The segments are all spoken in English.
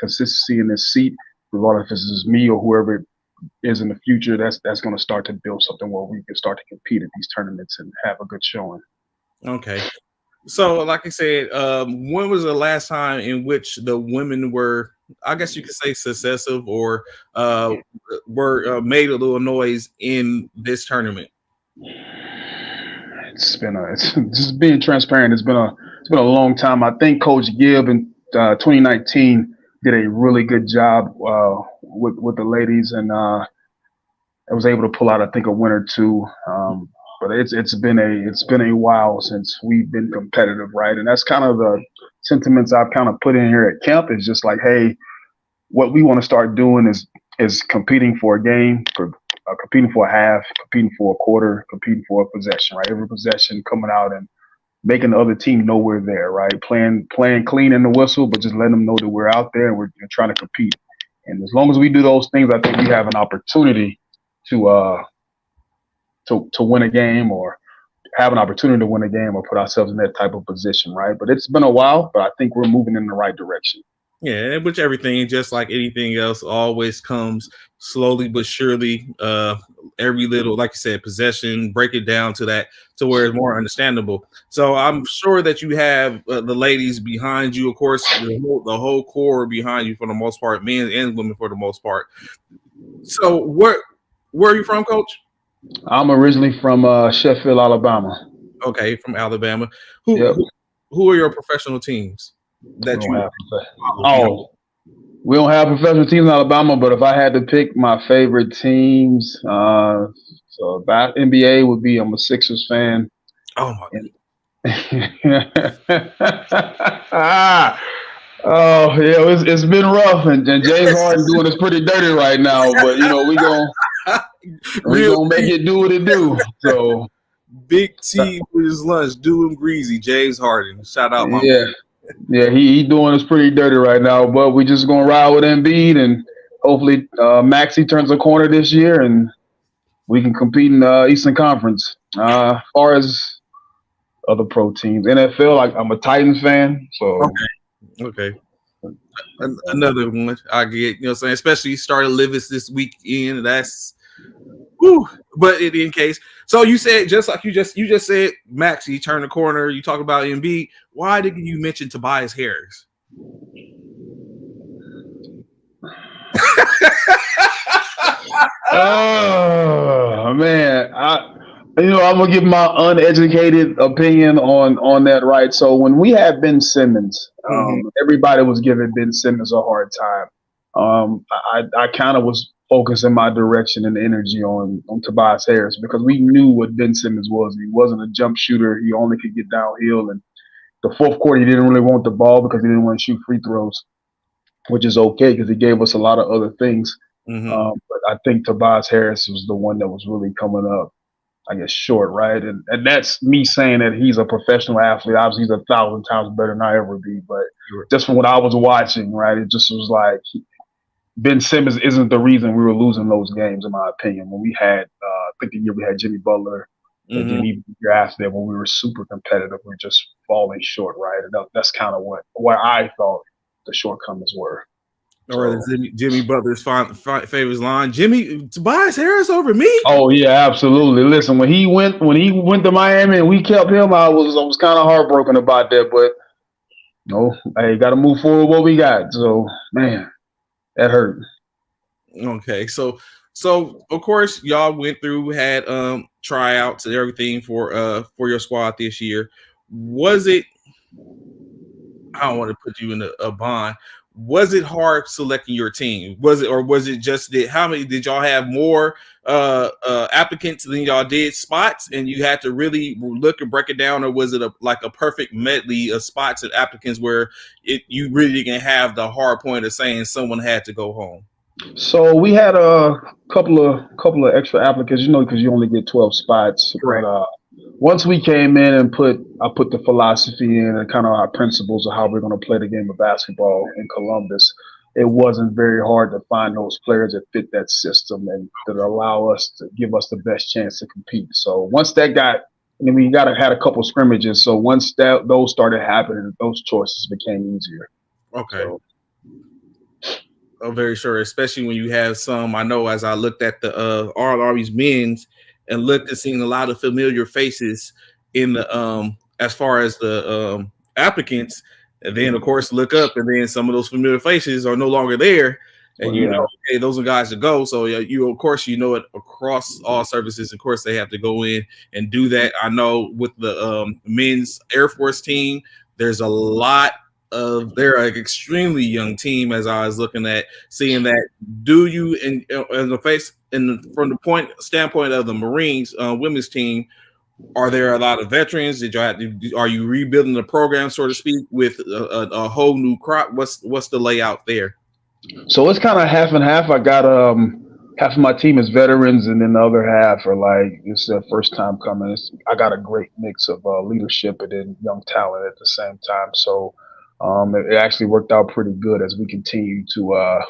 consistency in this seat, regardless if it's me or whoever it is in the future, that's going to start to build something where we can start to compete at these tournaments and have a good showing. Okay. So, like I said, when was the last time in which the women were, I guess you could say, successive or were made a little noise in this tournament? It's just being transparent. It's been a long time. I think Coach Gibb in 2019 did a really good job with the ladies, and I was able to pull out, I think, a win or two. But it's been a while since we've been competitive, right? And that's kind of the sentiments I've kind of put in here at camp. Is just like, hey, what we want to start doing is competing for a game, for competing for a half, competing for a quarter, competing for a possession, right? Every possession coming out and making the other team know we're there, right? Playing clean in the whistle, but just letting them know that we're out there and we're trying to compete. And as long as we do those things, I think we have an opportunity to to win a game, or have an opportunity to win a game, or put ourselves in that type of position, right? But it's been a while, but I think we're moving in the right direction. Yeah, which everything, just like anything else, always comes slowly but surely. Every little, like you said, possession, break it down to that, to where it's more understandable. So I'm sure that you have the ladies behind you, of course, the whole core behind you for the most part, men and women for the most part. So where are you from, Coach? I'm originally from Sheffield, Alabama. Okay, from Alabama. Who Yep. who, who are your professional teams We that don't you have follow? oh, we don't have professional teams in Alabama, but if I had to pick my favorite teams, so that NBA would be. I'm a Sixers fan. Oh my. And oh yeah, it's been rough, and James Harden doing us pretty dirty right now. But we Real gonna make it do what it do. So Big T with his lunch, doing greasy. James Harden. Shout out my yeah, yeah, he doing us pretty dirty right now. But we just gonna ride with Embiid, and hopefully Maxey turns a corner this year, and we can compete in the Eastern Conference. As far as other pro teams, NFL, I'm a Titans fan, so. Okay. Another one I get, what I'm saying, especially started Livis this weekend. That's whew. But in case, so you said, just like you just said, Max, he turned the corner. You talk about Embiid. Why did you mention Tobias Harris? Oh man, I'm gonna give my uneducated opinion on that, right? So when we had Ben Simmons, everybody was giving Ben Simmons a hard time. I kind of was focusing my direction and energy on Tobias Harris, because we knew what Ben Simmons was. He wasn't a jump shooter. He only could get downhill, and the fourth quarter he didn't really want the ball because he didn't want to shoot free throws, which is okay because he gave us a lot of other things. But I think Tobias Harris was the one that was really coming up, I guess, short, right? And that's me saying that he's a professional athlete. Obviously, he's 1,000 times better than I ever be. But just from what I was watching, right, it just was like Ben Simmons isn't the reason we were losing those games, in my opinion. When we had, I think the year we had Jimmy Butler, and then even the year after that, when we were super competitive, we were just falling short, right? And that's kind of what I thought the shortcomings were. Or Jimmy Butler's favorite line, Jimmy, Tobias Harris over me. Oh yeah, absolutely. Listen, when he went to Miami and we kept him, I was kind of heartbroken about that. But hey, got to move forward what we got. So man, that hurt. Okay, so of course y'all went through, had tryouts and everything for your squad this year. Was it? I don't want to put you in a bond. Was it hard selecting your team? Was it just that? How many did y'all have more applicants than y'all did spots, and you had to really look and break it down, or was it like a perfect medley of spots and applicants where you really didn't have the hard point of saying someone had to go home? So we had a couple of extra applicants, because you only get 12 spots. Correct. But once we came in and I put the philosophy in and kind of our principles of how we're going to play the game of basketball in Columbus, it wasn't very hard to find those players that fit that system and that allow us to give us the best chance to compete. So once that we had a couple scrimmages. So once those started happening, those choices became easier. Okay. I'm very sure, especially when you have some. I know as I looked at the All Army's men's and looked and seen a lot of familiar faces in the as far as the applicants, and then of course look up and then some of those familiar faces are no longer there, and you know, hey, those are guys to go. So you of course you know it across all services. Of course they have to go in and do that. I know with the men's Air Force team, there's a lot of they're an extremely young team. As I was looking at seeing that, do you in the face and from the standpoint of the Marines women's team, are there a lot of veterans? Did you have to, are you rebuilding the program, so to speak, with a whole new crop? What's the layout there? So it's kind of half and half. I got half of my team is veterans, and then the other half are like it's their first time coming. I got a great mix of leadership and then young talent at the same time. So it actually worked out pretty good as we continue to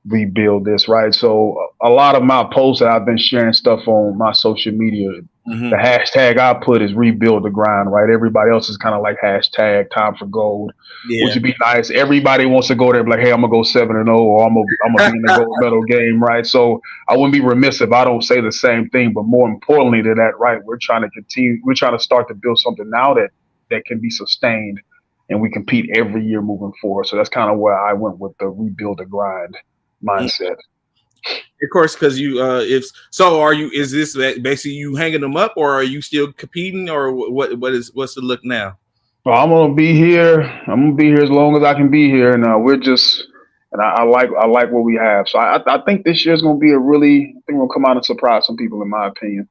rebuild this, right? So a lot of my posts that I've been sharing stuff on my social media, the hashtag I put is rebuild the grind, right? Everybody else is kind of like hashtag time for gold, which would be nice. Everybody wants to go there and be like, hey, I'm gonna go 7-0 or I'm gonna be in the gold medal game, right? So I wouldn't be remiss if I don't say the same thing, but more importantly to that, right? We're trying to start to build something now that can be sustained and we compete every year moving forward. So that's kind of where I went with the rebuild the grind mindset. Of course, because you is this basically you hanging them up, or are you still competing, or what's the look now? Well, I'm gonna be here. I'm gonna be here as long as I can be here, and I like what we have. So I think this year's gonna be I think we'll come out and surprise some people, in my opinion.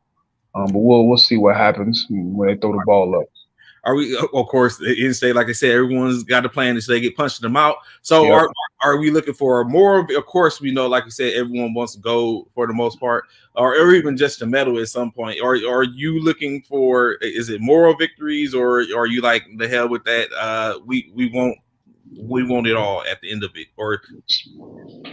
But we'll see what happens when they throw the ball up. Are we? Of course, in state, like I said, everyone's got a plan so they get punched them out. So are we looking for more? Of course, we know, like I said, everyone wants to go for the most part, or even just a medal at some point. Or are you looking for? Is it moral victories, or are you like the hell with that? We want it all at the end of it, or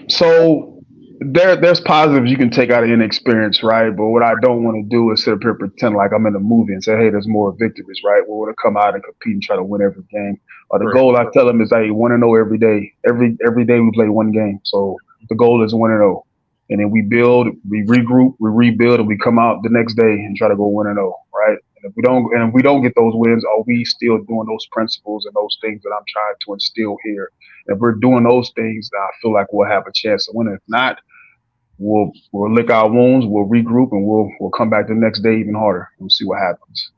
so. There's positives you can take out of inexperience, right? But what I don't want to do is sit up here and pretend like I'm in a movie and say, hey, there's more victories, right? We want to come out and compete and try to win every game. The goal, I tell them, is, hey, 1-0 every day. Every day we play one game. So the goal is 1-0. And then we build, we regroup, we rebuild, and we come out the next day and try to go 1-0, right? And if we don't get those wins, are we still doing those principles and those things that I'm trying to instill here? If we're doing those things, I feel like we'll have a chance to win. If not, we'll lick our wounds, we'll regroup, and we'll come back the next day even harder and see what happens.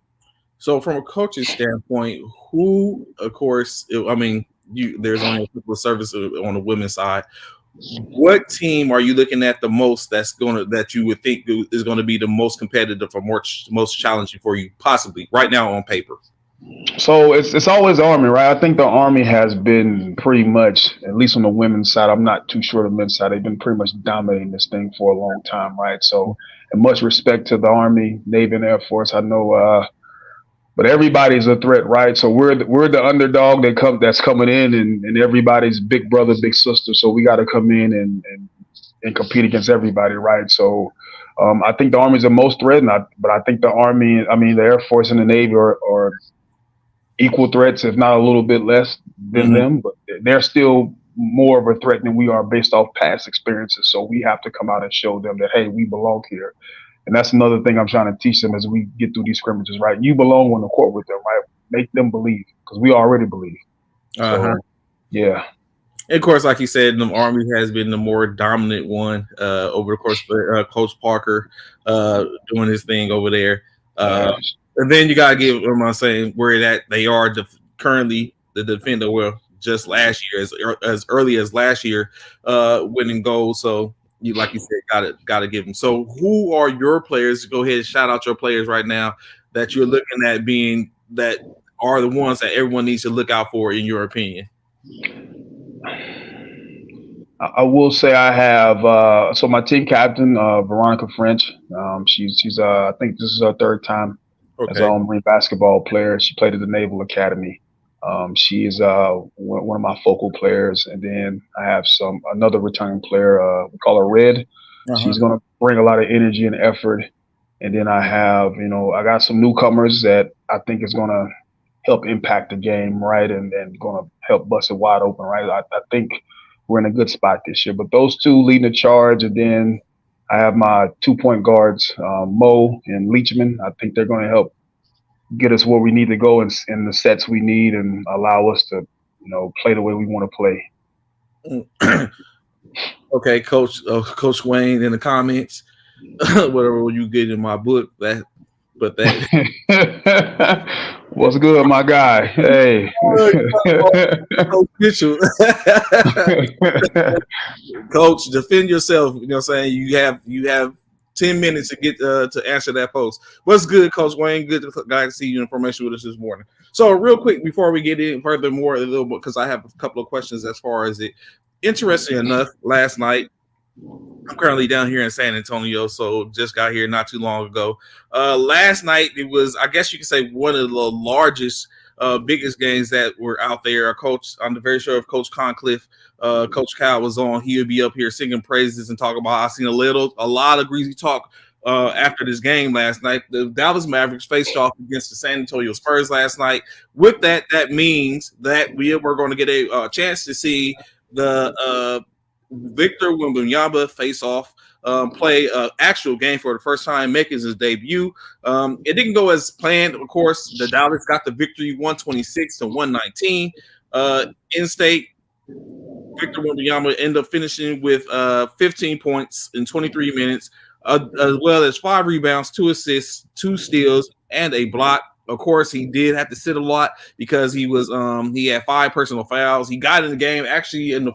So from a coaching standpoint, who, of course, I mean, there's only a couple of services on the women's side. What team are you looking at the most that you would think is going to be the most competitive or most challenging for you, possibly right now on paper? So it's always the Army, right? I think the Army has been pretty much, at least on the women's side, I'm not too sure the men's side, they've been pretty much dominating this thing for a long time, right? So, and much respect to the Army, Navy, and Air Force. I know, but everybody's a threat, right? So we're the underdog that's coming in, and everybody's big brother, big sister. So we got to come in and compete against everybody, right? So I think the Army's the most threatened, but I think the Air Force and the Navy are equal threats, if not a little bit less than them, but they're still more of a threat than we are based off past experiences. So we have to come out and show them that, hey, we belong here. And that's another thing I'm trying to teach them as we get through these scrimmages, right? You belong on the court with them, right? Make them believe, because we already believe. So, yeah. And of course, like you said, the Army has been the more dominant one over the course of Coach Parker doing his thing over there. And then you gotta give them, I'm saying, where that they are currently the defender. Well, just last year, as early as last year, winning gold. So you, like you said, gotta give them. So who are your players? Go ahead and shout out your players right now that you're looking at being that are the ones that everyone needs to look out for, in your opinion. I will say I have so my team captain, Veronica French. She's I think this is her third time as a Marine basketball player. She played at the Naval Academy. She is one of my focal players, and then I have another returning player. We call her Red. She's going to bring a lot of energy and effort. And then I have, I got some newcomers that I think is going to help impact the game, right, and going to help bust it wide open, right. I think we're in a good spot this year. But those two leading the charge, and then I have my 2 point guards, Mo and Leachman. I think they're going to help get us where we need to go in the sets we need and allow us to, play the way we want to play. Okay, Coach Wayne in the comments, whatever you get in my book, What's good, my guy? Hey, Coach Mitchell. Coach, defend yourself. You know what I'm saying? You have 10 minutes to get to answer that post. What's good, Coach Wayne? Good to see you information with us this morning. So real quick, before we get in furthermore a little bit, because I have a couple of questions as far as it. Interesting enough, last night, I'm currently down here in San Antonio, so just got here not too long ago. Last night, it was, I guess you could say, one of the largest, biggest games that were out there. I'm very sure if Coach Concliffe, Coach Cal was on, he would be up here singing praises and talking about. I seen a lot of greasy talk after this game last night. The Dallas Mavericks faced off against the San Antonio Spurs last night. With that means that we're going to get a chance to see the Victor Wembanyama face off, play an actual game for the first time, making his debut. It didn't go as planned. Of course, the Dallas got the victory 126-119. In state, Victor Wembanyama ended up finishing with 15 points in 23 minutes, as well as 5 rebounds, 2 assists, 2 steals, and a block. Of course, he did have to sit a lot because he had 5 personal fouls. He got in the game actually in the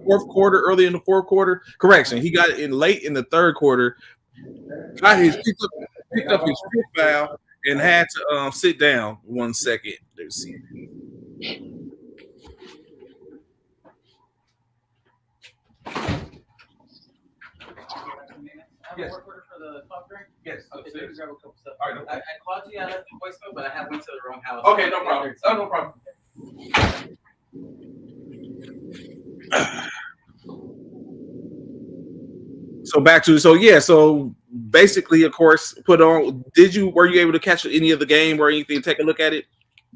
early in the fourth quarter. Correction, he got it in late in the third quarter. Picked up his 5th foul and had to sit down 1 second. Let's see. Yes. Yes. Okay, so grab a couple stuff. All right, I called you out of the voicemail, but I have went to the wrong house. Okay, no problem. Oh, no problem. So basically, of course, were you able to catch any of the game or anything? Take a look at it.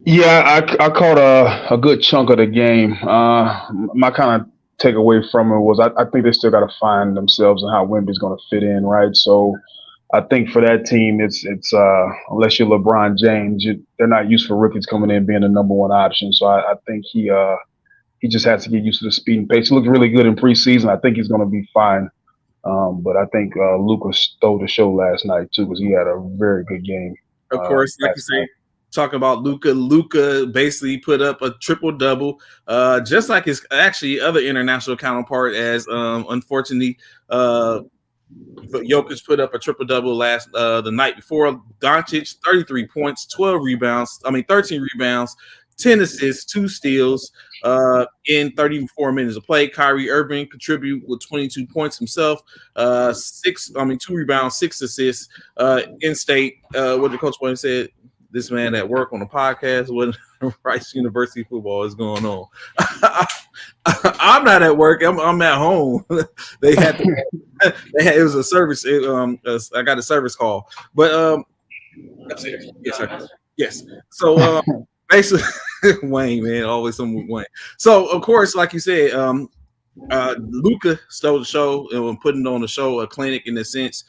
Yeah, I caught a good chunk of the game. My kind of takeaway from it was I think they still got to find themselves and how Wemby's going to fit in, right? So I think for that team, it's unless you're LeBron James, they're not used for rookies coming in being the number 1 option. So I think he just has to get used to the speed and pace. He looked really good in preseason. I think he's going to be fine. But I think Luka stole the show last night too because he had a very good game. Of course, like you say, talking about Luka basically put up a triple-double, just like his actually other international counterpart. As unfortunately, Jokic put up a triple-double the night before. Doncic 33 points, 13 rebounds, 10 assists, 2 steals in 34 minutes of play. Kyrie Irving contributed with 22 points himself, 2 rebounds, 6 assists. In state, what the coach Wayne said, this man at work on the podcast, what Rice University football is going on. I'm not at work. I'm at home. It was a service. I got a service call, but yes, sir. Yes. So basically, Wayne, man, always some Wayne. So of course, like you said, Luka stole the show and putting on the show, a clinic in a sense,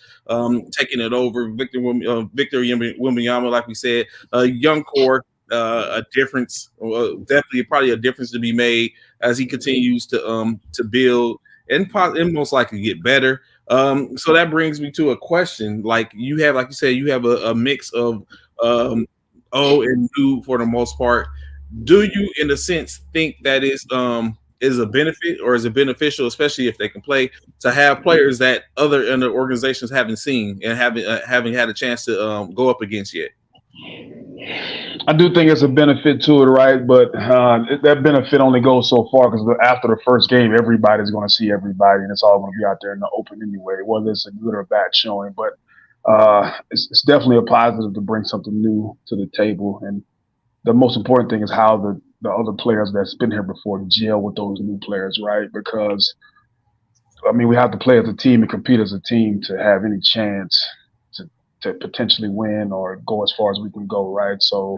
taking it over. Victor Wembanyama, like we said, young core, a difference, definitely probably a difference to be made as he continues to build and most likely get better. So that brings me to a question. Like you said, you have a mix of old and new for the most part. Do you, in a sense, think that is a benefit, or is it beneficial, especially if they can play, to have players that other organizations haven't seen and haven't had a chance to go up against yet? I do think it's a benefit to it, right? But that benefit only goes so far because after the first game, everybody's going to see everybody, and it's all going to be out there in the open anyway, whether it's a good or bad showing. But it's definitely a positive to bring something new to the table. And the most important thing is how the other players that's been here before gel with those new players, right? Because, we have to play as a team and compete as a team to have any chance to potentially win or go as far as we can go, right? So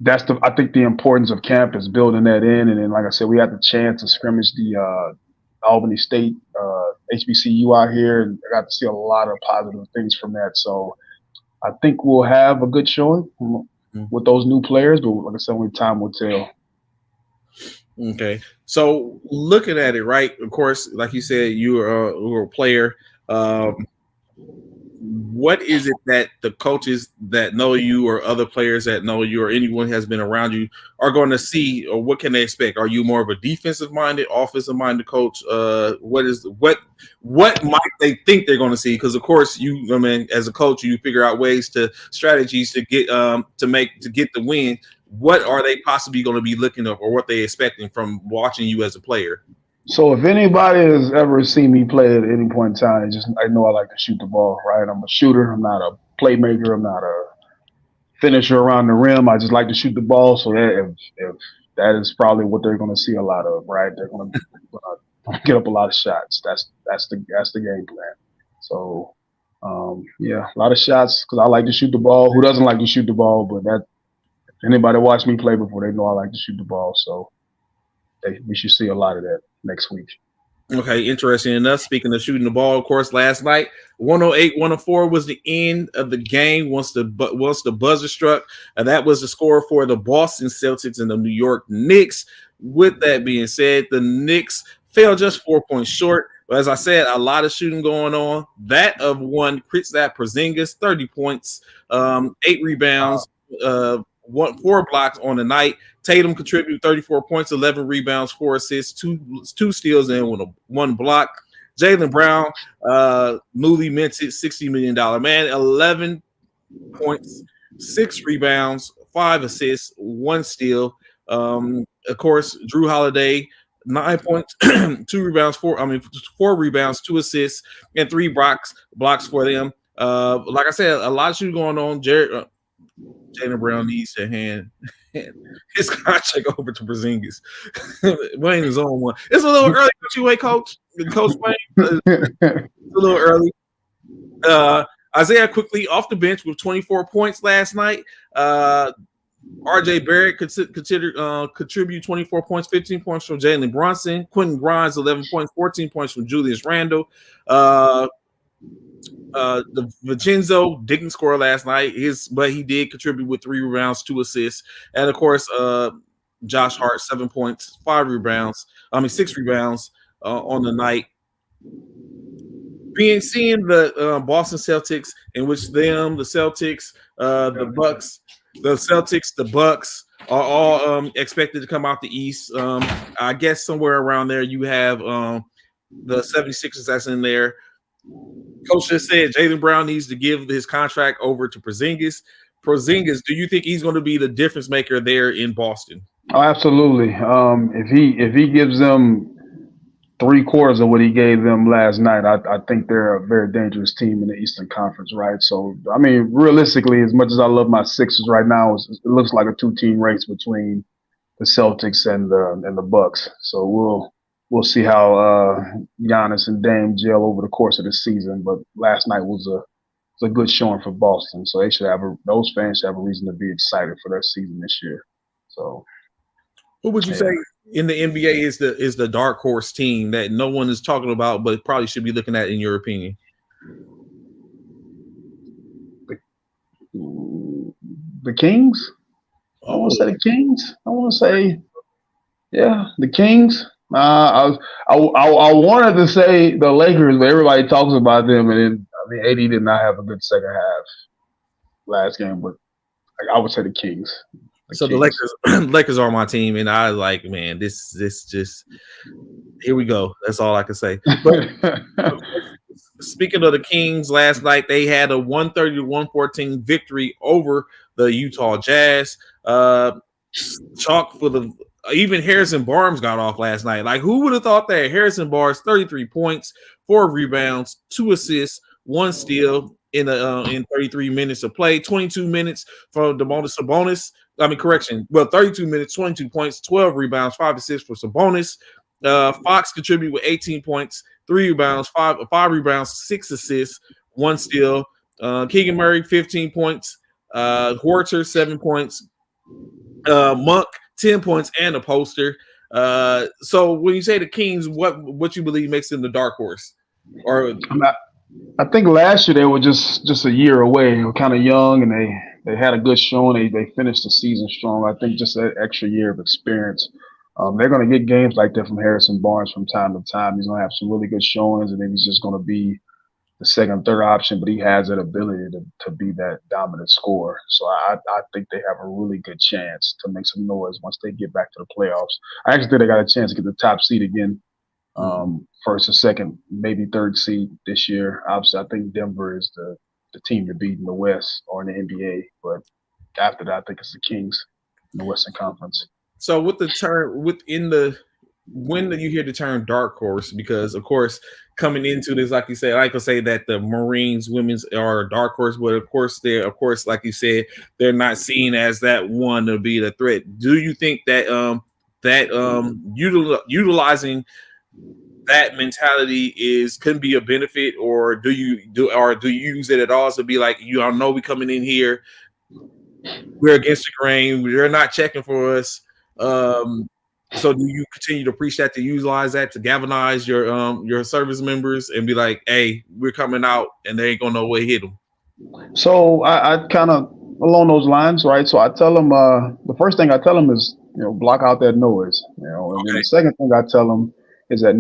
I think the importance of camp is building that in. And then, like I said, we had the chance to scrimmage the Albany State HBCU out here, and I got to see a lot of positive things from that. So I think we'll have a good showing with those new players. But like I said, only time will tell. Okay, so looking at it, right? Of course, like you said, you were a player. What is it that the coaches that know you, or other players that know you, or anyone has been around you, are going to see, or what can they expect? Are you more of a defensive minded, offensive minded coach? What might they think they're going to see? Because of course, as a coach, you figure out strategies to get the win. What are they possibly going to be looking at, or what they expecting from watching you as a player? So if anybody has ever seen me play at any point in time, I know I like to shoot the ball, right? I'm a shooter. I'm not a playmaker. I'm not a finisher around the rim. I just like to shoot the ball. So if that is probably what they're going to see a lot of, right? They're going to get up a lot of shots. That's the game plan. So a lot of shots because I like to shoot the ball. Who doesn't like to shoot the ball? But anybody watch me play before, they know I like to shoot the ball. So we should see a lot of that next week. Okay, interesting enough. Speaking of shooting the ball, of course, last night 108-104 was the end of the game once the buzzer struck. That was the score for the Boston Celtics and the New York Knicks. With that being said, the Knicks fell just 4 points short. But as I said, a lot of shooting going on. That of one Kristaps Porzingis, 30 points, 8 rebounds, 4 blocks on the night. Tatum contributed 34 points, 11 rebounds, 4 assists, two steals, and one block. Jaylen Brown, newly minted $60 million man, 11 points, 6 rebounds, 5 assists, 1 steal. Of course, Drew Holiday, 9 points, 2 rebounds, 4 rebounds, 2 assists, and 3 blocks for them. Like I said, a lot of shooting going on. Jaylen Brown needs to hand his contract over to Porzingis. Wayne is on one. It's a little early, but you wait, Coach Wayne. It's a little early. Isaiah quickly off the bench with 24 points last night. RJ Barrett contribute 24 points, 15 points from Jalen Brunson. Quentin Grimes, 11 points, 14 points from Julius Randle. The Vincenzo didn't score last night, but he did contribute with 3 rebounds, 2 assists, and of course, Josh Hart, 7 points, 6 rebounds on the night. Seeing the Boston Celtics, in which the Celtics, the Bucks are all expected to come out the East. I guess somewhere around there you have the 76ers that's in there. Coach just said Jaylen Brown needs to give his contract over to Porzingis. Do you think he's going to be the difference maker there in Boston? Oh, absolutely. If he gives them 3/4 of what he gave them last night, I think they're a very dangerous team in the Eastern Conference, right? So, I mean, realistically, as much as I love my Sixers right now, it looks like a 2-team race between the Celtics and the Bucks. So we'll see how Giannis and Dame gel over the course of the season. But last night was a good showing for Boston, so those fans should have a reason to be excited for their season this year. So, who would you say in the NBA is the dark horse team that no one is talking about, but probably should be looking at, in your opinion? The Kings. I want to say the Kings. I want to say, the Kings. I wanted to say the Lakers, but everybody talks about them, and AD did not have a good second half last game, but I would say the Kings. The Lakers are my team, and I like, man, this just, here we go. That's all I can say. But speaking of the Kings, last night they had a 130-114 victory over the Utah Jazz. Chalk for the. Even Harrison Barnes got off last night. Like, who would have thought that? Harrison Barnes, 33 points, 4 rebounds, 2 assists, 1 steal in 33 minutes of play. 22 minutes for Domantas Sabonis. 32 minutes, 22 points, 12 rebounds, 5 assists for Sabonis. Fox contributed with 18 points, 3 rebounds, 5 rebounds, 6 assists, 1 steal. Keegan Murray, 15 points. Horter, 7 points. Monk 10 points and a poster. So when you say the Kings, what you believe makes them the dark horse? Or I think last year they were just a year away. They were kind of young, and they had a good showing. They finished the season strong. I think just that extra year of experience. They're going to get games like that from Harrison Barnes from time to time. He's going to have some really good showings, and then he's just going to be the second, third option. But he has that ability to be that dominant scorer. So I think they have a really good chance to make some noise once they get back to the playoffs. I actually think they got a chance to get the top seed again, first or second, maybe third seed this year. Obviously, I think Denver is the team to beat in the West or in the NBA. But after that, I think it's the Kings in the Western Conference. So with the term within the when do you hear the term dark horse? Because of course, coming into this, like you said, I could say that the Marines women's are a dark horse, but of course, like you said, they're not seen as that one to be the threat. Do you think that utilizing that mentality can be a benefit, or do you use it at all to be like, you all know we coming in here, we're against the grain, they're not checking for us. So do you continue to preach that, to utilize that to galvanize your service members and be like, hey, we're coming out and they ain't gonna know where to hit them? So I kind of along those lines, right? So I tell them the first thing I tell them is, block out that noise, and then the second thing I tell them is that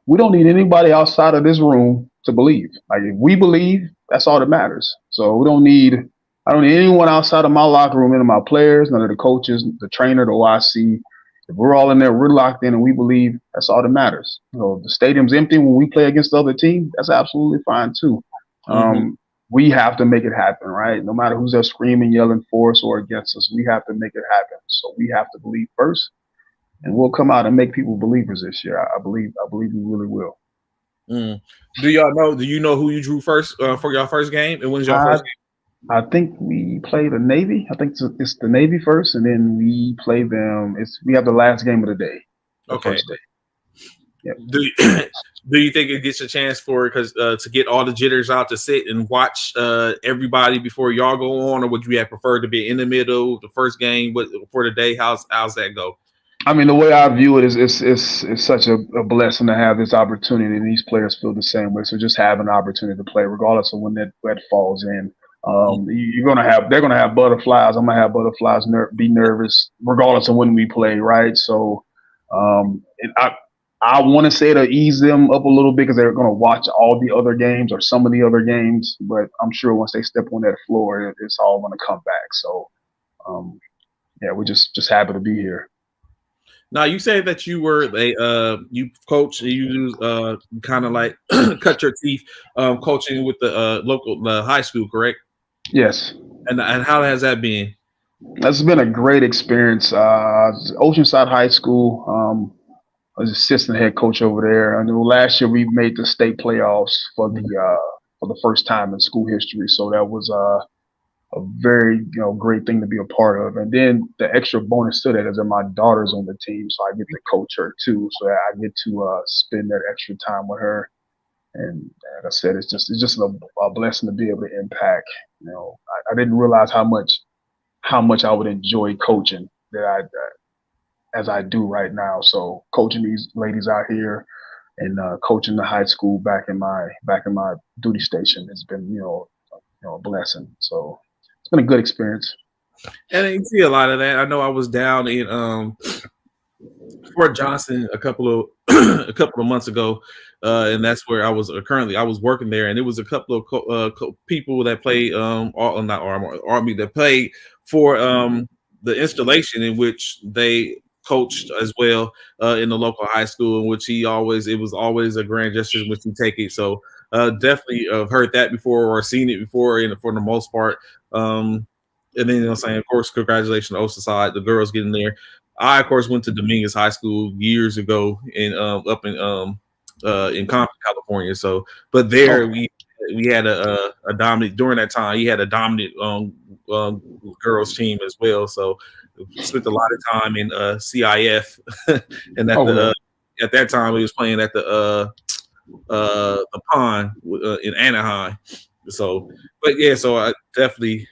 we don't need anybody outside of this room to believe. Like, if we believe, that's all that matters. So I don't need anyone outside of my locker room, none of my players, none of the coaches, the trainer, the OIC. If we're all in there, we're locked in and we believe, that's all that matters. The stadium's empty when we play against the other team, that's absolutely fine too. We have to make it happen, right? No matter who's there screaming, yelling for us or against us, we have to make it happen. So we have to believe first, and we'll come out and make people believers this year. I believe we really will. Do you know who you drew first for your first game? And when's your first game? I think we play the Navy. I think it's the Navy first, and then we play them. We have the last game of the day. First day. Yep. Do you think it gets a chance to get all the jitters out to sit and watch everybody before y'all go on, or would you have preferred to be in the middle, the first game for the day? How's that go? I mean, the way I view it is it's such a blessing to have this opportunity, and these players feel the same way. So just have an opportunity to play, regardless of when that falls in. They're gonna have butterflies. I'm gonna have butterflies. Be nervous, regardless of when we play, right? So, I want to say to ease them up a little bit because they're going to watch all the other games or some of the other games. But I'm sure once they step on that floor, it's all going to come back. So, we're just happy to be here. Now, you say that you were you coach, you kind of like cut your teeth coaching with the local high school, correct? Yes. And how has that been? That's been a great experience. Oceanside High School. I was assistant head coach over there. I know last year we made the state playoffs for the first time in school history. So that was a very great thing to be a part of. And then the extra bonus to that is that my daughter's on the team, so I get to coach her too. So I get to spend that extra time with her. And like I said, it's just a blessing to be able to impact. I didn't realize how much I would enjoy coaching as I do right now. So coaching these ladies out here and coaching the high school back in my duty station has been a blessing. So it's been a good experience. And you see a lot of that. I know I was down in Fort Johnson a couple of months ago, and that's where I was currently. I was working there, and it was a couple of people that played not Army that played for the installation in which they coached as well in the local high school, in which it was always a grand gesture in which you take it. So definitely heard that before or seen it before, and for the most part. And then I'm saying, of course, congratulations to Oceanside, the girls getting there. I, of course, went to Dominguez High School years ago up in Compton, California. So, but there we had a dominant during that time. He had a dominant girls team as well. So, spent a lot of time in CIF, and at that time we was playing at the Pond in Anaheim. So, but yeah, so I definitely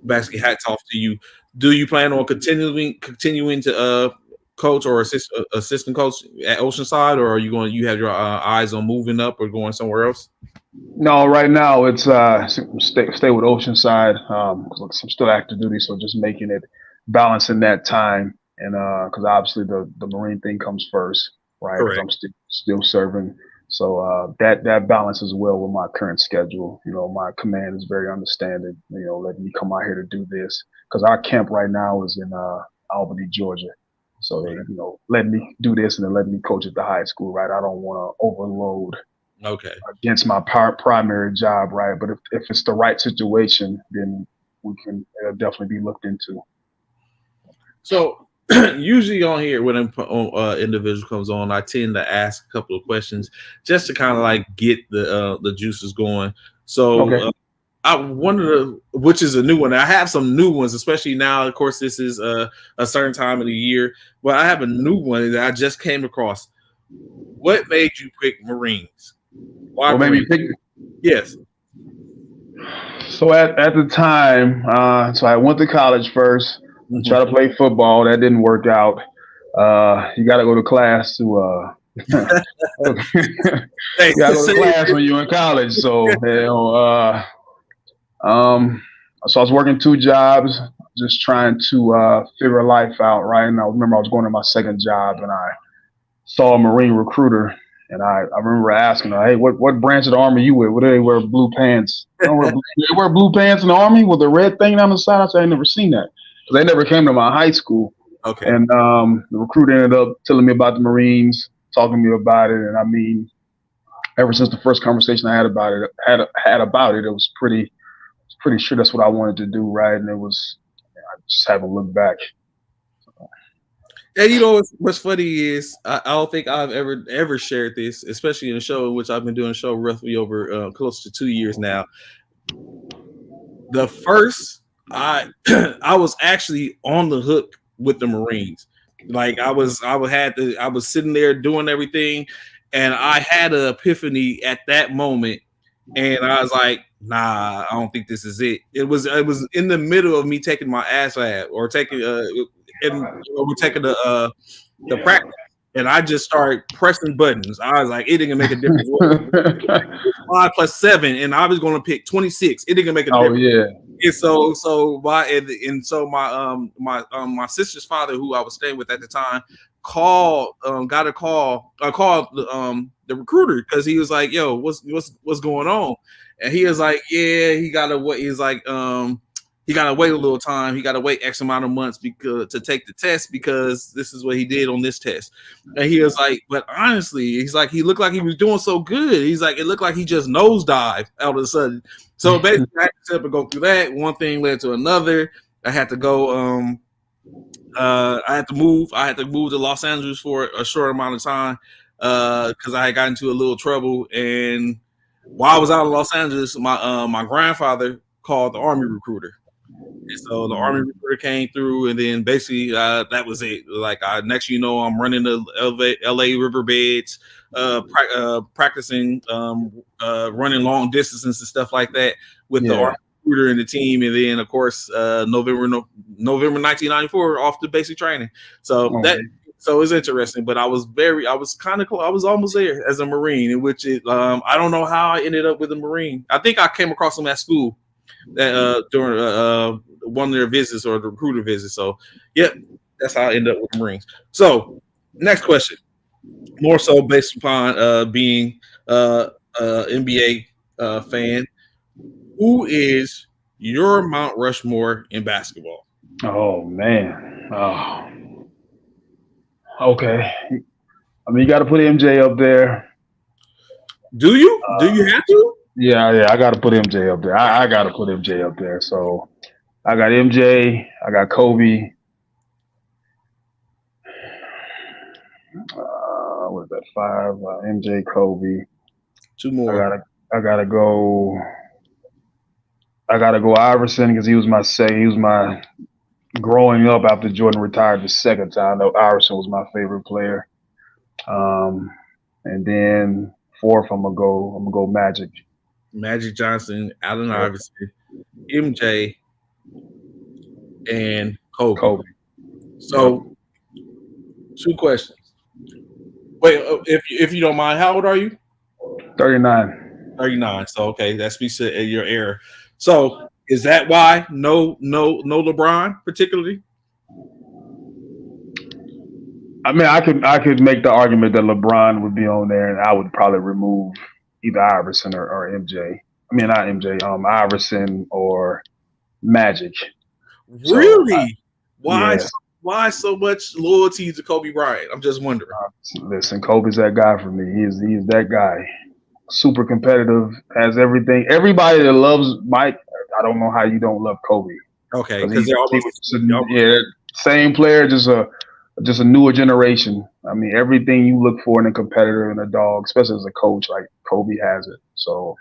basically hats off to you. Do you plan on continuing to coach or assistant coach at Oceanside, or are you going? You have your eyes on moving up or going somewhere else? No, right now it's stay with Oceanside. 'Cause I'm still active duty, so just making it balancing that time, and because obviously the Marine thing comes first, right? Because Correct. I'm still serving, so that balances well with my current schedule. You know, my command is very understanding. You know, letting me come out here to do this because our camp right now is in Albany, Georgia. So they, you know, letting me do this and then letting me coach at the high school, right? I don't want to overload Okay. against my primary job, right? But if it's the right situation, then we can definitely be looked into. So usually on here when an individual comes on, I tend to ask a couple of questions just to kind of like get the juices going. So Okay. I wonder, which is a new one. I have some new ones, especially now. Of course, this is a certain time of the year, but I have a new one that I just came across. What made you pick Marines? Why Well, maybe Marines? Yes. So at the time, so I went to college first, Mhm. tried to play football. That didn't work out. You got to go to class to. Hey, You got to go to class when you're in college. So you know, so I was working two jobs, just trying to figure life out, right? And I remember I was going to my second job, and I saw a Marine recruiter, and I remember asking her, "Hey, what branch of the Army you with? What do they wear blue pants? They wear blue pants in the Army with a red thing down the side." I said, "I never seen that because they never came to my high school." Okay. And the recruiter ended up telling me about the Marines, talking to me about it, and I mean, ever since the first conversation I had about it, it was pretty sure that's what I wanted to do, right? And I just haven't looked back. And you know what's funny is I don't think I've ever shared this, especially in a show in which I've been doing a show roughly over close to 2 years now. The first I I was actually on the hook with the Marines. Like I was sitting there doing everything, and I had an epiphany at that moment, and I was like, nah, I don't think this is it. It was in the middle of me taking my ASVAB or taking and we're taking the practice, and I just started pressing buttons. I was like, it didn't make a difference. 5 + 7, and I was going to pick 26. It didn't make a difference. Yeah. And my sister's father, who I was staying with at the time, called the recruiter because he was like, "Yo, what's going on?" And he was like, "Yeah, he gotta wait." He's like, he gotta wait a little time. He gotta wait X amount of months to take the test because this is what he did on this test. And he was like, but honestly, he's like, he looked like he was doing so good. He's like, it looked like he just nosedived out of a sudden. So basically, I had to sit up and go through that. One thing led to another. I had to go. I had to move. I had to move to Los Angeles for a short amount of time because I had got into a little trouble. And while I was out in Los Angeles, my grandfather called the Army recruiter. And so the Army recruiter came through, and then basically that was it. Like next, I'm running the LA riverbeds, practicing running long distances and stuff like that with the Army recruiter and the team. And then, of course, November 1994, off to basic training. So it's interesting. But I was almost there as a Marine, in which I don't know how I ended up with a Marine. I think I came across them at school during one of their visits or the recruiter visits. So, yep, that's how I ended up with the Marines. So, next question, more so based upon being NBA fan, who is your Mount Rushmore in basketball? Oh man. Oh. Okay. I mean, you got to put MJ up there. Do you? Do you have to? Yeah. I got to put MJ up there. I got to put MJ up there. So I got MJ. I got Kobe. What is that? 5. MJ, Kobe. 2 more. I gotta go. I gotta go Iverson because he was my growing up after Jordan retired the second time. Though Iverson was my favorite player. And then 4th, I'm gonna go Magic. Magic Johnson, Allen Iverson, MJ, and Kobe. Kobe. So, 2 questions. Wait, if you don't mind, how old are you? 39. 39. So okay, that speaks to your era. So is that why no LeBron particularly? I mean, I could make the argument that LeBron would be on there, and I would probably remove either Iverson or MJ. I mean, not MJ, Iverson or Magic. So Really? Why yeah, why so much loyalty to Kobe Bryant? I'm just wondering. listen, Kobe's that guy for me. He's that guy. Super competitive, has everything. Everybody that loves Mike, I don't know how you don't love Kobe Okay, because because they're he almost was just same player, just a newer generation. I mean, everything you look for in a competitor and a dog, especially as a coach, like Kobe has it. So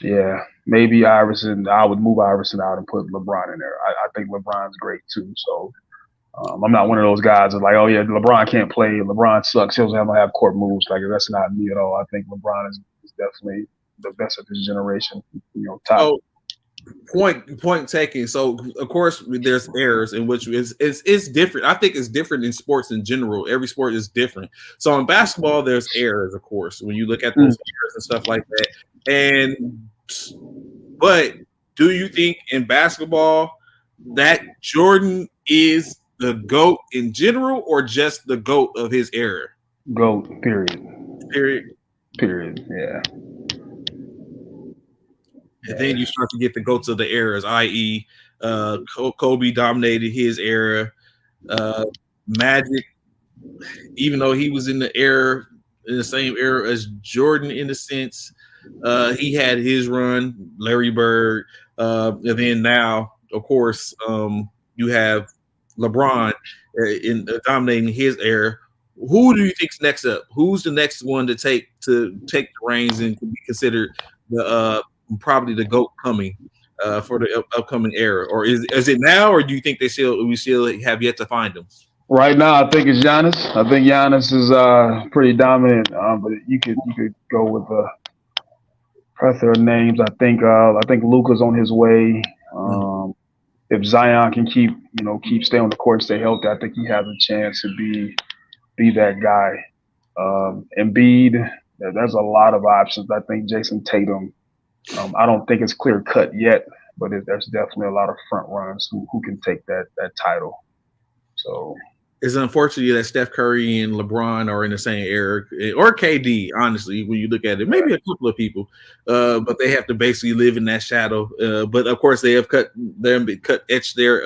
yeah, maybe Iverson. I would move Iverson out and put LeBron in there. I think LeBron's great too. So I'm not one of those guys that's like, oh yeah, LeBron can't play. LeBron sucks. He'll have court moves. Like that's not me at all. I think LeBron is definitely the best of his generation. Top. so point taken. So of course there's errors in which it's different. I think it's different in sports in general. Every sport is different. So in basketball, there's errors, of course, when you look at those errors and stuff like that. But do you think in basketball that Jordan is the GOAT in general or just the GOAT of his era? GOAT, period. Yeah. And then you start to get the GOATs of the eras, i.e., Kobe dominated his era. Magic, even though he was in the same era as Jordan in a sense, he had his run. Larry Bird, and then now, of course, you have LeBron in dominating his era. Who do you think's next up? Who's the next one to take the reins and to be considered the probably the GOAT coming for the upcoming era? Or is it now, or do you think we still have yet to find them? Right now, I think it's Giannis. I think Giannis is pretty dominant, but you could go with a plethora of names. I think Luka's on his way. If Zion can keep stay on the court and stay healthy, I think he has a chance to be that guy. Embiid, there's a lot of options. I think Jason Tatum. I don't think it's clear cut yet, but there's definitely a lot of front runners who can take that title. So it's unfortunate that Steph Curry and LeBron are in the same era, or KD. Honestly, when you look at it, maybe a couple of people, but they have to basically live in that shadow. But of course, they have etched their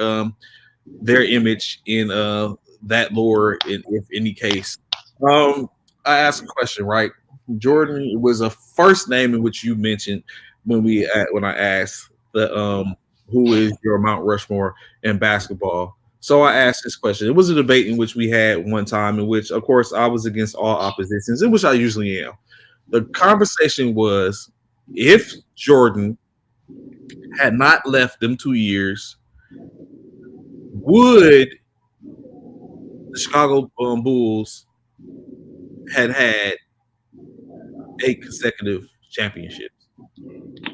image in that lore. If any case, I asked a question, right? Jordan was a first name in which you mentioned when I asked the who is your Mount Rushmore in basketball. So I asked this question. It was a debate in which we had one time in which, of course, I was against all oppositions, in which I usually am. The conversation was if Jordan had not left them 2 years, would the Chicago Bulls had 8 consecutive championships?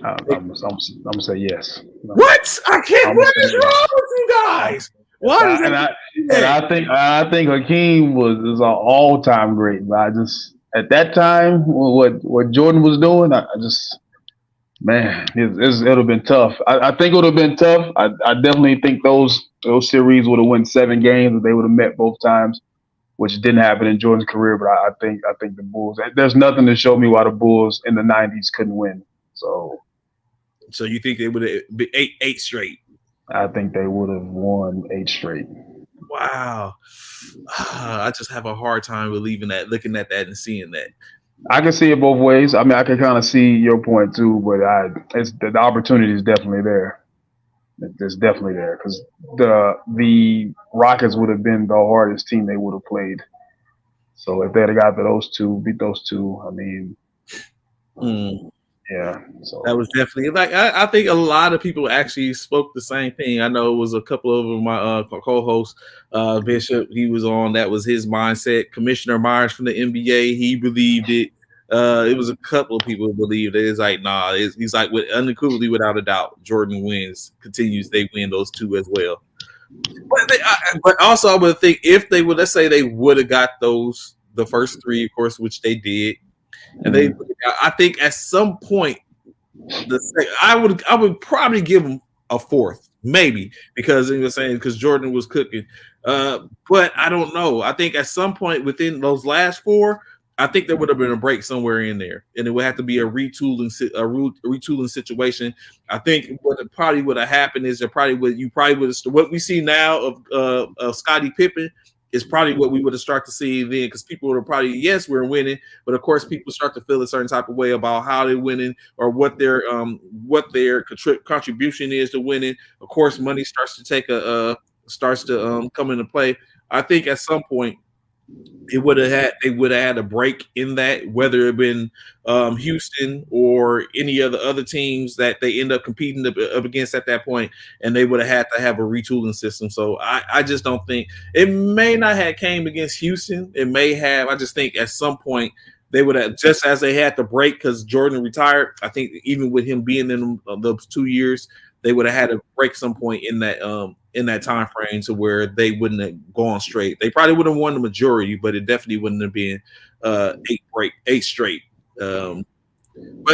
I'm gonna say yes. What? I can't. What is wrong with you guys? Why? I think Hakeem was an all-time great. But I just at that time, what Jordan was doing, it'd have been tough. I think it would have been tough. I definitely think those series would have won 7 games if they would have met both times, which didn't happen in Jordan's career. But I think the Bulls. There's nothing to show me why the Bulls in the '90s couldn't win. So you think they would have been eight straight? I think they would have won 8 straight. Wow. I just have a hard time believing that, looking at that and seeing that. I can see it both ways. I mean, I can kind of see your point too, but the opportunity is definitely there. It's definitely there because the Rockets would have been the hardest team they would have played. So if they'd have got beat those two, I mean, yeah. So that was definitely like I think a lot of people actually spoke the same thing. I know it was a couple of my co-hosts, Bishop. He was on. That was his mindset. Commissioner Myers from the NBA, he believed it. It was a couple of people who believed it. It's like nah. He's like unequivocally, without a doubt, Jordan wins. Continues. They win those 2 as well. But also, I would think if they would, let's say they would have got the first three, of course, which they did, and they, I think at some point, I would probably give them a fourth, maybe, because you were saying because Jordan was cooking. But I don't know. I think at some point within those last four, I think there would have been a break somewhere in there, and it would have to be a retooling situation. I think what probably would have happened is what we see now of Scottie Pippen is probably what we would have started to see then, because people would have probably, yes, we're winning, but of course people start to feel a certain type of way about how they're winning or what their contribution is to winning. Of course, money starts to come into play. I think at some point they would have had a break in that, whether it been Houston or any of the other teams that they end up competing up against at that point, and they would have had to have a retooling system. So I just don't think it may not have came against Houston. It may have. I just think at some point they would have, just as they had to break because Jordan retired. I think even with him being in those 2 years, they would have had to break some point in that time frame to where they wouldn't have gone straight. They probably would have won the majority, but it definitely wouldn't have been eight straight. But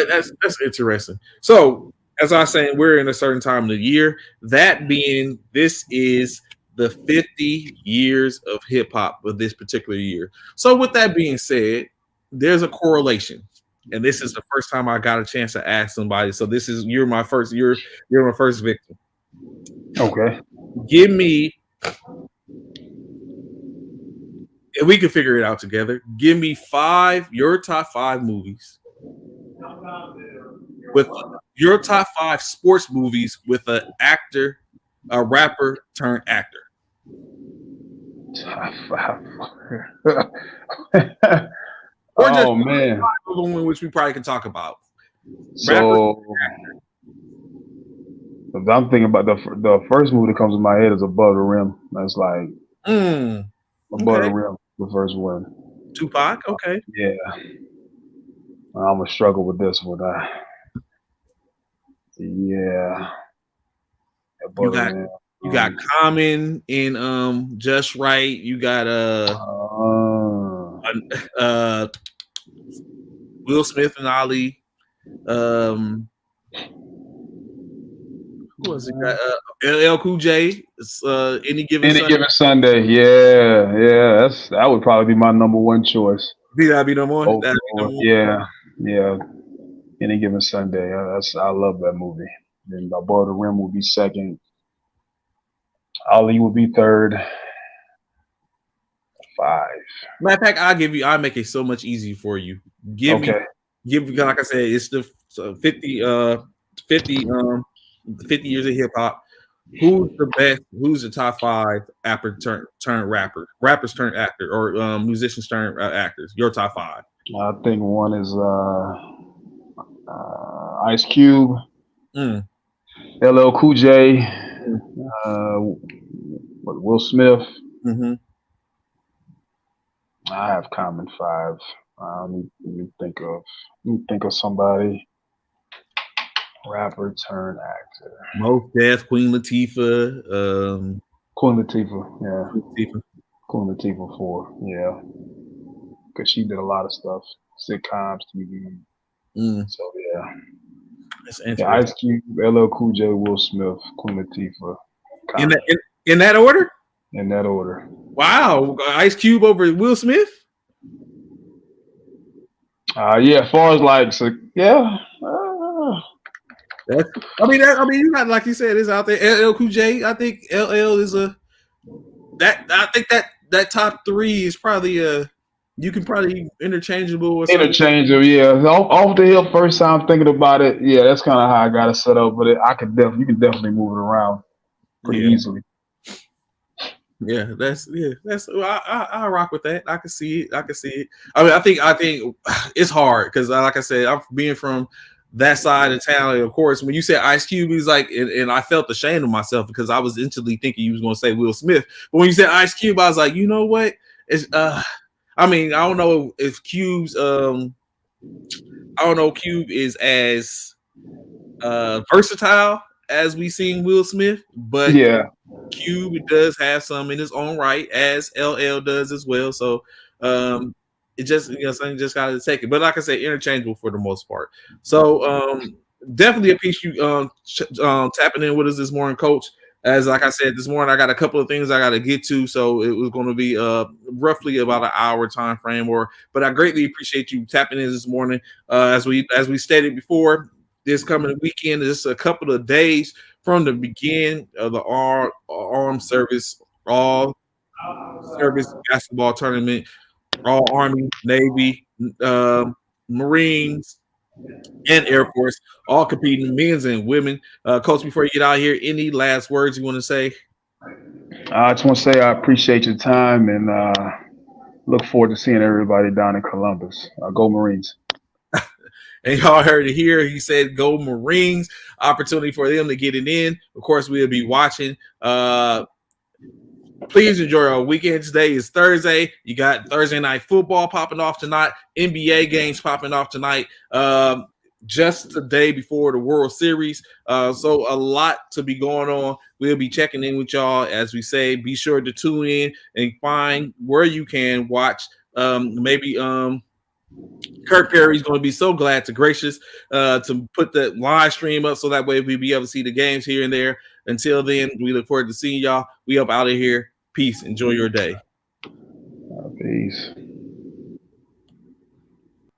that's interesting. So as I was saying, we're in a certain time of the year. That being, this is the 50 years of hip hop of this particular year. So with that being said, there's a correlation. And this is the first time I got a chance to ask somebody. So this is you're my first victim. Okay. Give me, and we can figure it out together. Give me your top 5 movies with your top 5 sports movies with a rapper turned actor. Top 5. Or just man, one which we probably can talk about. So I'm thinking about the first movie that comes to my head is Above the Rim. That's like Above the Rim, the first one. Tupac, okay. Yeah. I'm gonna struggle with this one. Yeah. You got Common in Just Right. You got Will Smith and Ali. Who was it? LL Cool J. Any given Sunday. Yeah. That would probably be my number one choice. That'd be number one. Yeah. Any Given Sunday. I love that movie. And Above the Rim will be second. Ali will be third. 5. Matter of fact, I'll make it so much easier for you. Give me, like I said, it's the 50 years of hip hop. Who's the best? Who's the top 5 rappers turned actor, or musicians turned actors? Your top 5. I think one is Ice Cube, LL Cool J, Will Smith. Mm-hmm. I have Common 5. Let me think of somebody. Rapper turned actor. Mos Def, Queen Latifah. Queen Latifah, yeah. Queen Latifah 4, yeah. Because she did a lot of stuff, sitcoms, TV. So yeah. That's interesting. Yeah, Ice Cube, LL Cool J, Will Smith, Queen Latifah. In that order? In that order. Wow, Ice Cube over Will Smith? Yeah, as far as like, so yeah. You got, like you said, it's out there. LL Cool J. I think LL is I think that top 3 is probably you can probably interchangeable or something. Interchangeable, yeah. Off the hill, first time thinking about it, yeah, that's kind of how I got it set up. But you can definitely move it around pretty easily. Yeah, I rock with that. I can see it. I mean, I think it's hard because, like I said, I'm being from that side of town. And of course, when you said Ice Cube, he's like, and I felt ashamed of myself because I was instantly thinking you was going to say Will Smith. But when you said Ice Cube, I was like, you know what? It's I mean, I don't know if Cube is as versatile as we seen Will Smith, but Yeah. Cube does have some in his own right, as LL does as well. So it just something just gotta take it. But like I said, interchangeable for the most part. So definitely appreciate you tapping in with us this morning, Coach. As like I said this morning, I got a couple of things I got to get to, so it was going to be roughly about an hour time frame. But I greatly appreciate you tapping in this morning. As we stated before, this coming weekend is a couple of days from the beginning of the armed service, all service basketball tournament, all Army, Navy, Marines, and Air Force, all competing, men's and women. Coach, before you get out here, any last words you want to say? I just want to say I appreciate your time and look forward to seeing everybody down in Columbus. Go Marines. And y'all heard it here. He said, go Marines. Opportunity for them to get it in. Of course, we'll be watching. Please enjoy our weekend. Today is Thursday. You got Thursday night football popping off tonight. NBA games popping off tonight. Just the day before the World Series. So a lot to be going on. We'll be checking in with y'all. As we say, be sure to tune in and find where you can watch. Maybe Kirk Perry's going to be so glad to gracious to put the live stream up so that way we'll be able to see the games here and there. Until then, we look forward to seeing y'all. We up out of here. Peace. Enjoy your day. Peace.